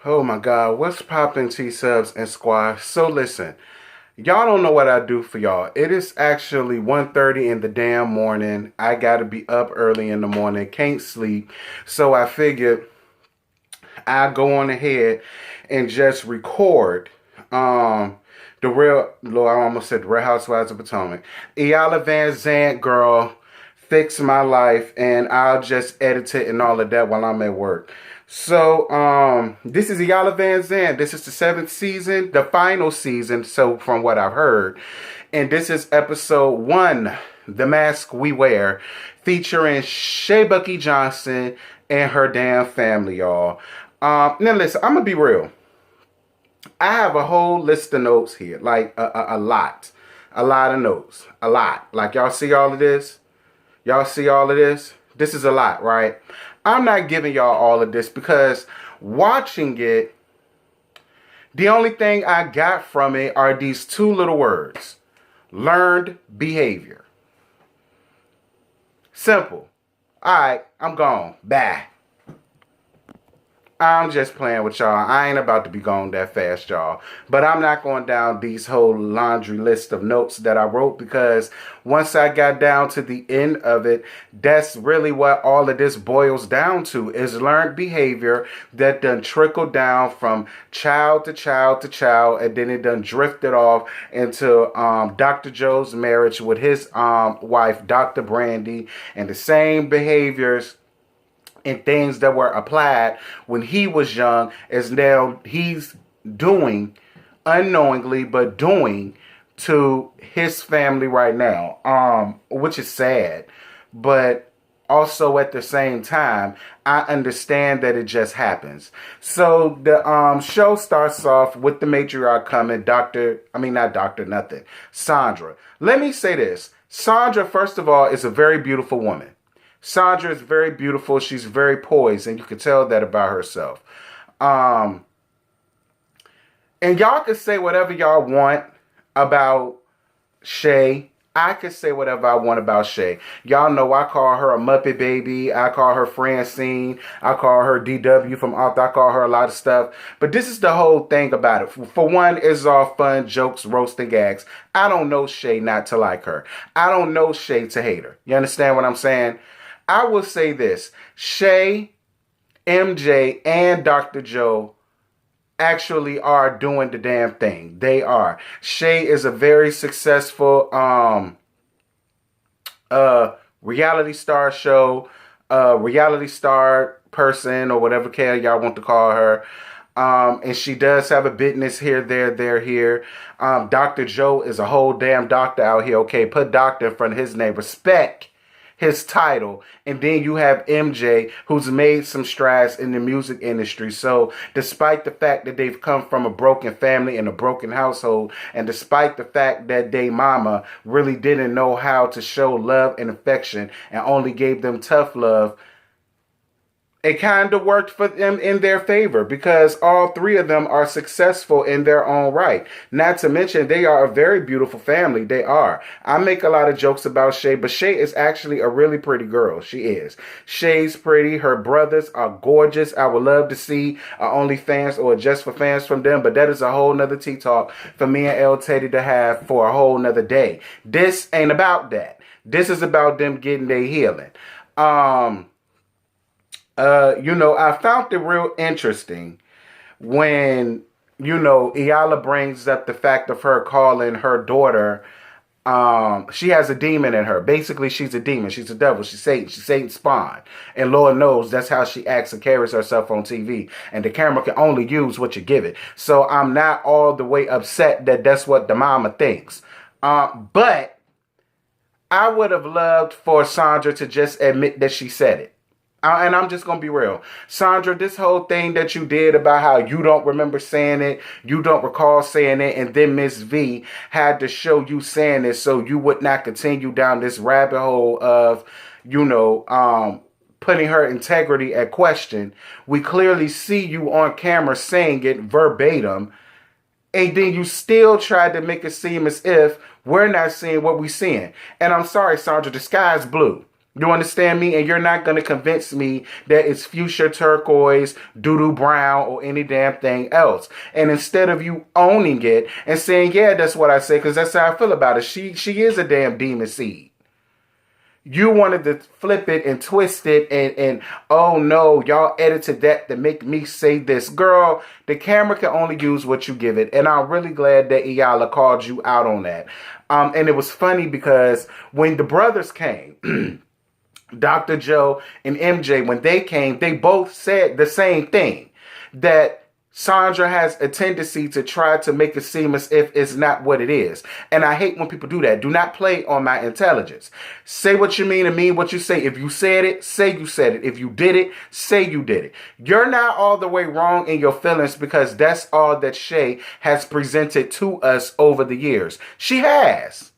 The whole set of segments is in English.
Oh my God, what's poppin' T-subs and squash? So listen, y'all don't know what I do for y'all. It is actually 1:30 in the damn morning. I gotta be up early in the morning, can't sleep. So I figured I'll go on ahead and just record the real, Lord, I almost said the Real Housewives of Potomac. Iyanla Van Zant, girl, fix my life, and I'll just edit it and all of that while I'm at work. So, this is Iyanla Van Zant. This is the seventh season, the final season, so from what I've heard. And this is episode one, The Mask We Wear, featuring Shea Bucky Johnson and her damn family, y'all. Now listen, I'm gonna be real. I have a whole list of notes here, like a lot. A lot of notes. A lot. Like, y'all see all of this? Y'all see all of this? This is a lot, right? I'm not giving y'all all of this because watching it, the only thing I got from it are these two little words. Learned behavior. Simple. Alright, I'm gone. Bye. I'm just playing with y'all. I ain't about to be gone that fast, y'all. But I'm not going down these whole laundry list of notes that I wrote because once I got down to the end of it, that's really what all of this boils down to is learned behavior that done trickled down from child to child to child, and then it done drifted off into Dr. Joe's marriage with his wife, Dr. Brandy, and the same behaviors and things that were applied when he was young as now he's doing unknowingly but doing to his family right now, which is sad, but also at the same time I understand that it just happens. So the show starts off with the matriarch coming, Sandra. Let me say this. Sandra, first of all, is a very beautiful woman. Sandra is very beautiful. She's very poised, and you can tell that about herself. And y'all can say whatever y'all want about Shay. I can say whatever I want about Shay. Y'all know I call her a Muppet Baby. I call her Francine. I call her DW from Arthur. I call her a lot of stuff. But this is the whole thing about it. For one, it's all fun, jokes, roasting gags. I don't know Shay not to like her. I don't know Shay to hate her. You understand what I'm saying? I will say this. Shay, MJ, and Dr. Joe actually are doing the damn thing. They are. Shay is a very successful reality star show, reality star person, or whatever y'all want to call her. And she does have a business here, there, here. Dr. Joe is a whole damn doctor out here. Okay, put doctor in front of his name. Respect his title. And then you have MJ, who's made some strides in the music industry. So despite the fact that they've come from a broken family and a broken household, and despite the fact that they mama really didn't know how to show love and affection and only gave them tough love, it kind of worked for them in their favor because all three of them are successful in their own right. Not to mention, they are a very beautiful family. They are. I make a lot of jokes about Shay, but Shay is actually a really pretty girl. She is. Shay's pretty. Her brothers are gorgeous. I would love to see OnlyFans or Just for Fans from them, but that is a whole nother tea talk for me and El Teddy to have for a whole nother day. This ain't about that. This is about them getting their healing. I found it real interesting when, Iyanla brings up the fact of her calling her daughter, she has a demon in her. Basically, she's a demon. She's a devil. She's Satan. She's Satan's spawn. And Lord knows that's how she acts and carries herself on TV. And the camera can only use what you give it. So I'm not all the way upset that that's what the mama thinks. But I would have loved for Sandra to just admit that she said it. And I'm just going to be real. Sandra, this whole thing that you did about how you don't remember saying it, you don't recall saying it, and then Miss V had to show you saying it so you would not continue down this rabbit hole of, putting her integrity at question. We clearly see you on camera saying it verbatim, and then you still tried to make it seem as if we're not seeing what we're seeing. And I'm sorry, Sandra, the sky is blue. You understand me? And you're not going to convince me that it's fuchsia turquoise, doo-doo brown, or any damn thing else. And instead of you owning it and saying, yeah, that's what I say, because that's how I feel about it. She is a damn demon seed. You wanted to flip it and twist it and oh no, y'all edited that to make me say this. Girl, the camera can only use what you give it. And I'm really glad that Iyanla called you out on that. And it was funny because when the brothers came, Dr. Joe and MJ, when they came, they both said the same thing. That Sandra has a tendency to try to make it seem as if it's not what it is. And I hate when people do that. Do not play on my intelligence. Say what you mean and mean what you say. If you said it, say you said it. If you did it, say you did it. You're not all the way wrong in your feelings because that's all that Shay has presented to us over the years. She has.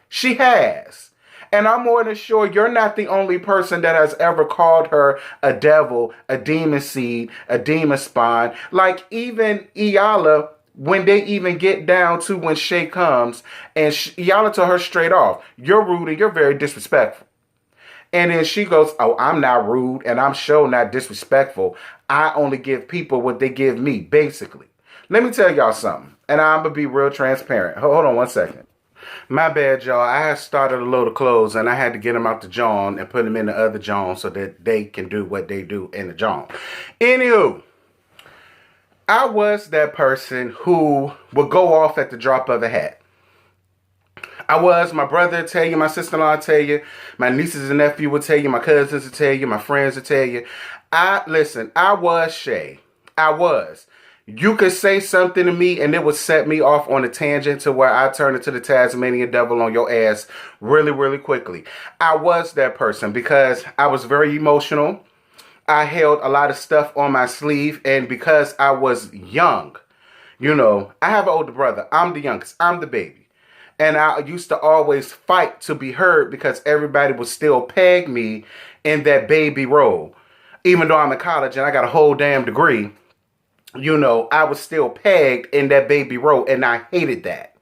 She has. And I'm more than sure you're not the only person that has ever called her a devil, a demon seed, a demon spawn. Like even Iyanla, when they even get down to when Shay comes, and Iyanla told her straight off, you're rude and you're very disrespectful. And then she goes, oh, I'm not rude and I'm sure not disrespectful. I only give people what they give me, basically. Let me tell y'all something, and I'm going to be real transparent. Hold on one second. My bad, y'all. I had started a load of clothes and I had to get them out the John and put them in the other John so that they can do what they do in the John. Anywho, I was that person who would go off at the drop of a hat. I was. My brother would tell you, my sister-in-law would tell you, my nieces and nephew would tell you, my cousins would tell you, my friends would tell you. Listen, I was Shay. I was. You could say something to me and it would set me off on a tangent to where I turn into the Tasmanian devil on your ass really, really quickly. I was that person because I was very emotional. I held a lot of stuff on my sleeve, and because I was young, you know, I have an older brother. I'm the youngest. I'm the baby. And I used to always fight to be heard because everybody would still peg me in that baby role. Even though I'm in college and I got a whole damn degree, you know, I was still pegged in that baby role, and I hated that.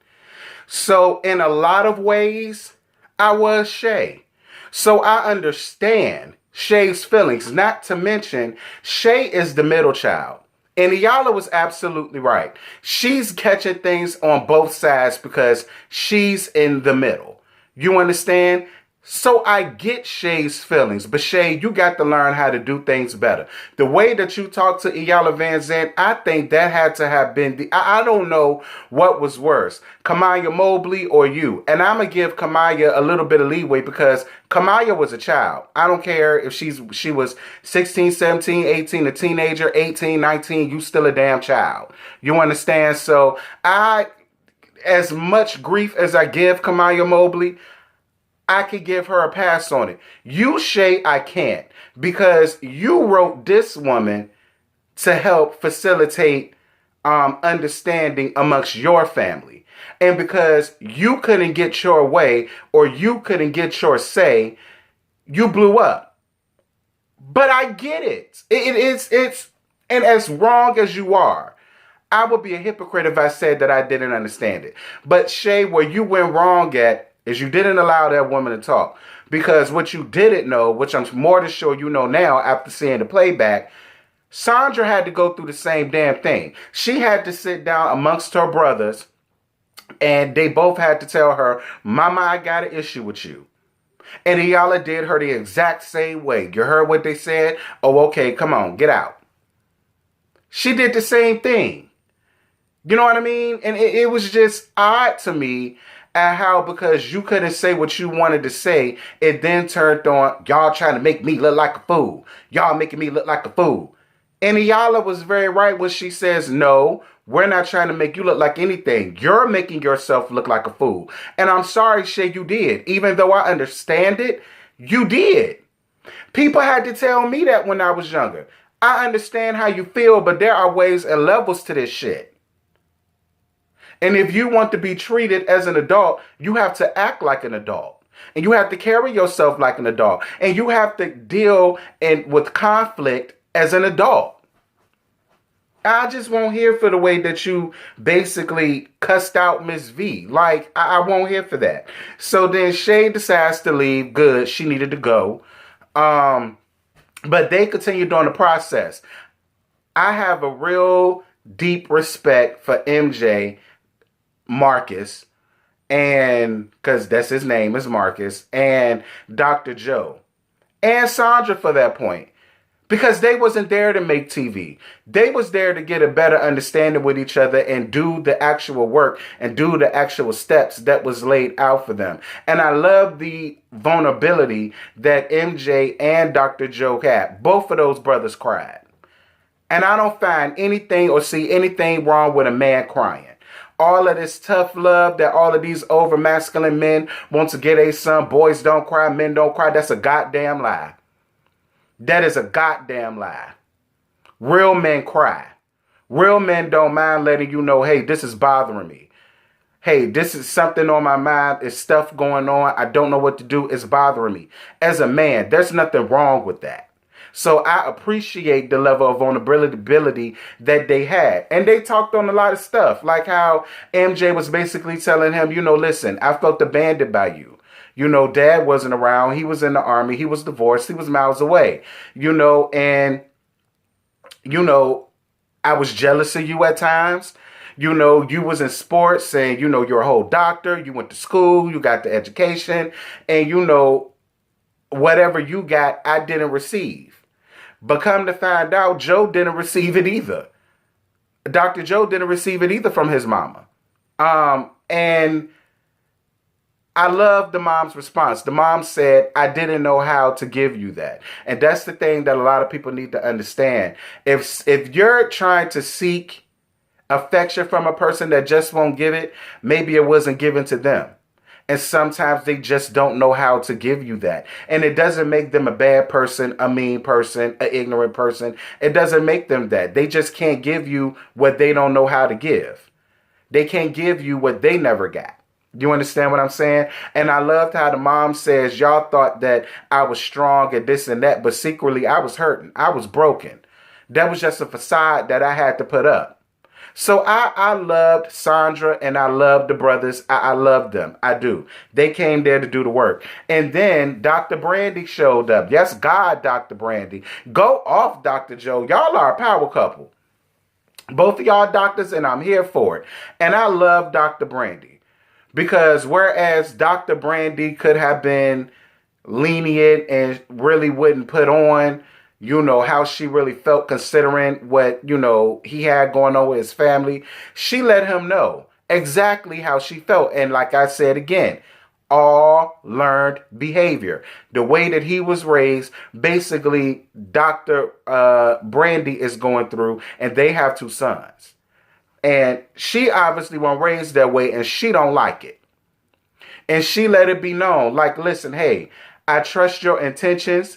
So in a lot of ways, I was Shay. So I understand Shay's feelings, not to mention Shay is the middle child. And Iyanla was absolutely right. She's catching things on both sides because she's in the middle. You understand? So I get Shay's feelings, but Shay, you got to learn how to do things better. The way that you talk to Iyanla Van Zandt, I think that had to have been I don't know what was worse, Kamaya Mobley or you. And I'm going to give Kamaya a little bit of leeway because Kamaya was a child. I don't care if she was 16, 17, 18, a teenager, 18, 19, you still a damn child. You understand? So as much grief as I give Kamaya Mobley, I could give her a pass on it. You, Shay, I can't. Because you wrote this woman to help facilitate understanding amongst your family. And because you couldn't get your way or you couldn't get your say, you blew up. But I get it. It's and as wrong as you are, I would be a hypocrite if I said that I didn't understand it. But Shay, where you went wrong at is you didn't allow that woman to talk. Because what you didn't know, which I'm more than sure you know now after seeing the playback, Sandra had to go through the same damn thing. She had to sit down amongst her brothers and they both had to tell her, Mama, I got an issue with you. And Iyanla did her the exact same way. You heard what they said? Oh, okay, come on, get out. She did the same thing. You know what I mean? And it was just odd to me at how, because you couldn't say what you wanted to say, it then turned on, y'all trying to make me look like a fool. Y'all making me look like a fool. And Iyanla was very right when she says, no, we're not trying to make you look like anything. You're making yourself look like a fool. And I'm sorry, Shay, you did. Even though I understand it, you did. People had to tell me that when I was younger. I understand how you feel, but there are ways and levels to this shit. And if you want to be treated as an adult, you have to act like an adult. And you have to carry yourself like an adult. And you have to deal with conflict as an adult. I just won't hear for the way that you basically cussed out Miss V. Like, I won't hear for that. So then Shay decides to leave. Good. She needed to go. Um, but they continued on the process. I have a real deep respect for MJ Marcus, and because that's his name is Marcus, and Dr. Joe and Sandra for that point. Because they wasn't there to make TV. They was there to get a better understanding with each other and do the actual work and do the actual steps that was laid out for them. And I love the vulnerability that MJ and Dr. Joe had. Both of those brothers cried. And I don't find anything or see anything wrong with a man crying. All of this tough love that all of these over masculine men want to get a son, boys don't cry, men don't cry, that's a goddamn lie. That is a goddamn lie. Real men cry. Real men don't mind letting you know, hey, this is bothering me. Hey, this is something on my mind. There's stuff going on. I don't know what to do. It's bothering me. As a man, there's nothing wrong with that. So I appreciate the level of vulnerability that they had. And they talked on a lot of stuff, like how MJ was basically telling him, listen, I felt abandoned by you. Dad wasn't around. He was in the army. He was divorced. He was miles away, and, I was jealous of you at times. You was in sports and, you're a whole doctor. You went to school. You got the education and, whatever you got, I didn't receive. But come to find out, Joe didn't receive it either. Dr. Joe didn't receive it either from his mama. And I love the mom's response. The mom said, I didn't know how to give you that. And that's the thing that a lot of people need to understand. If you're trying to seek affection from a person that just won't give it, maybe it wasn't given to them. And sometimes they just don't know how to give you that. And it doesn't make them a bad person, a mean person, an ignorant person. It doesn't make them that. They just can't give you what they don't know how to give. They can't give you what they never got. You understand what I'm saying? And I loved how the mom says, y'all thought that I was strong and this and that, but secretly I was hurting. I was broken. That was just a facade that I had to put up. So I loved Sandra and I loved the brothers. I loved them. I do. They came there to do the work. And then Dr. Brandy showed up. Yes, God, Dr. Brandy. Go off, Dr. Joe. Y'all are a power couple. Both of y'all doctors, and I'm here for it. And I love Dr. Brandy. Because whereas Dr. Brandy could have been lenient and really wouldn't put on, how she really felt considering what, he had going on with his family, she let him know exactly how she felt. And like I said again, all learned behavior. The way that he was raised, basically Dr. Brandy is going through, and they have 2 sons. And she obviously wasn't raised that way, and she don't like it. And she let it be known, like, listen, hey, I trust your intentions,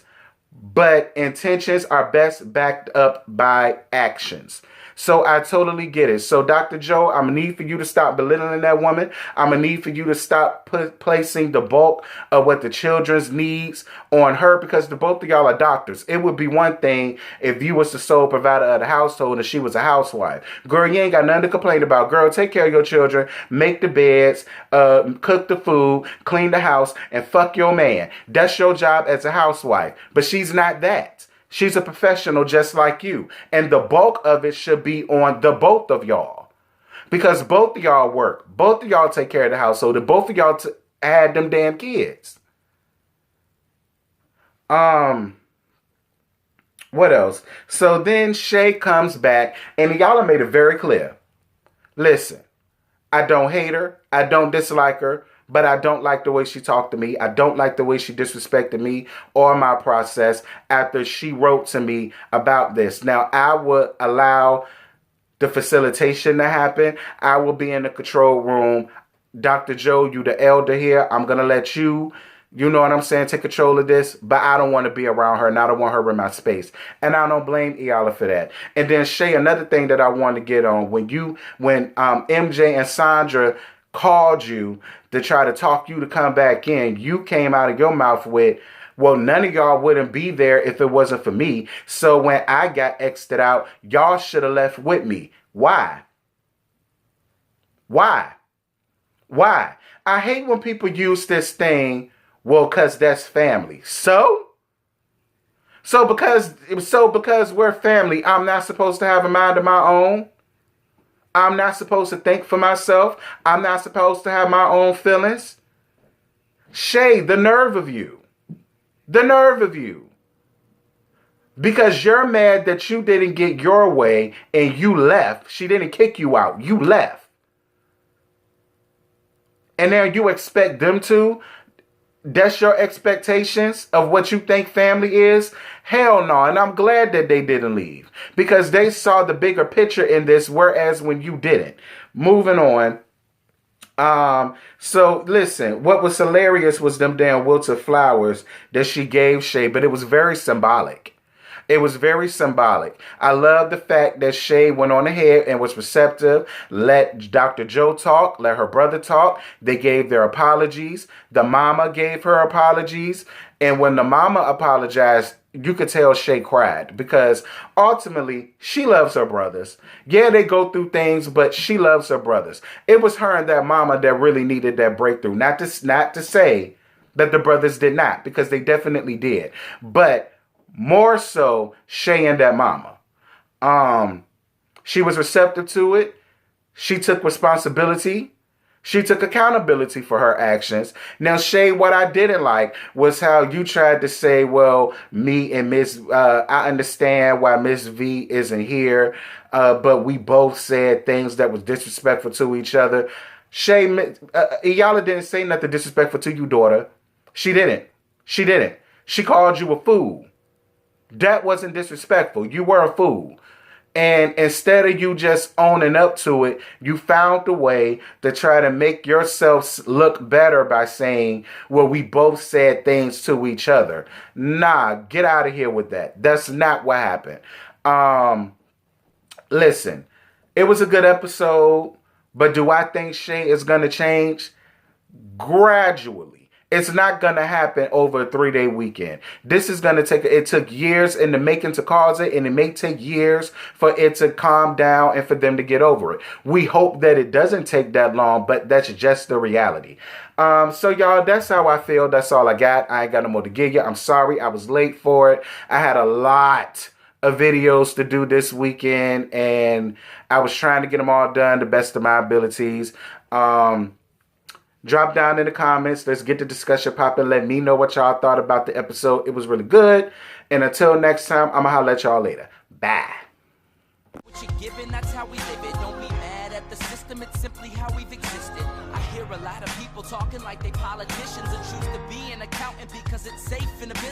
but intentions are best backed up by actions. So I totally get it. So Dr. Joe, I'm going to need for you to stop belittling that woman. I'm going to need for you to stop placing the bulk of what the children's needs on her, because the both of y'all are doctors. It would be one thing if you was the sole provider of the household and she was a housewife. Girl, you ain't got nothing to complain about. Girl, take care of your children, make the beds, cook the food, clean the house, and fuck your man. That's your job as a housewife. But she's not that. She's a professional just like you. And the bulk of it should be on the both of y'all. Because both of y'all work. Both of y'all take care of the household. And both of y'all had them damn kids. What else? So then Shay comes back. And y'all have made it very clear. Listen, I don't hate her. I don't dislike her. But I don't like the way she talked to me. I don't like the way she disrespected me or my process after she wrote to me about this. Now, I would allow the facilitation to happen. I will be in the control room. Dr. Joe, you the elder here. I'm going to let you, you know what I'm saying, take control of this. But I don't want to be around her, and I don't want her in my space. And I don't blame Iyanla for that. And then, Shay, another thing that I want to get on. When MJ and Sandra called you to try to talk you to come back in, you came out of your mouth with, Well, none of y'all wouldn't be there if it wasn't for me. So when I got exited out, y'all should have left with me. Why? Why? Why? I hate when people use this thing, well, because that's family. So because we're family, I'm not supposed to have a mind of my own. I'm not supposed to think for myself. I'm not supposed to have my own feelings. Shay, the nerve of you. The nerve of you. Because you're mad that you didn't get your way and you left. She didn't kick you out. You left. And now you expect them to? That's your expectations of what you think family is? Hell no. And I'm glad that they didn't leave. Because they saw the bigger picture in this, whereas when you didn't. Moving on. So listen, what was hilarious was them damn wilted flowers that she gave Shay, but it was very symbolic. It was very symbolic. I love the fact that Shay went on ahead and was receptive. Let Dr. Joe talk. Let her brother talk. They gave their apologies. The mama gave her apologies. And when the mama apologized, you could tell Shay cried because ultimately she loves her brothers. Yeah, they go through things, but she loves her brothers. It was her and that mama that really needed that breakthrough. Not to say that the brothers did not, because they definitely did. But more so Shay and that mama. She was receptive to it. She took responsibility. She took accountability for her actions. Now, Shay, what I didn't like was how you tried to say, well, me and I understand why Miss V isn't here, but we both said things that was disrespectful to each other. Shay, Iyanla didn't say nothing disrespectful to you, daughter. She didn't. She didn't. She called you a fool. That wasn't disrespectful. You were a fool. And instead of you just owning up to it, you found a way to try to make yourself look better by saying, well, we both said things to each other. Nah, get out of here with that. That's not what happened. Listen, it was a good episode, but do I think Shay is going to change? Gradually. It's not going to happen over a 3-day weekend. This is going to take, it took years in the making to cause it, and it may take years for it to calm down and for them to get over it. We hope that it doesn't take that long, but that's just the reality. So y'all, that's how I feel. That's all I got. I ain't got no more to give you. I'm sorry I was late for it. I had a lot of videos to do this weekend, and I was trying to get them all done the best of my abilities. Drop down in the comments. Let's get the discussion popping. Let me know what y'all thought about the episode. It was really good. And until next time, I'm going to holler at y'all later. Bye. What you're giving, that's how we live it. Don't be mad at the system. It's simply how we've existed. I hear a lot of people talking like they politicians and choose to be an accountant because it's safe in the business.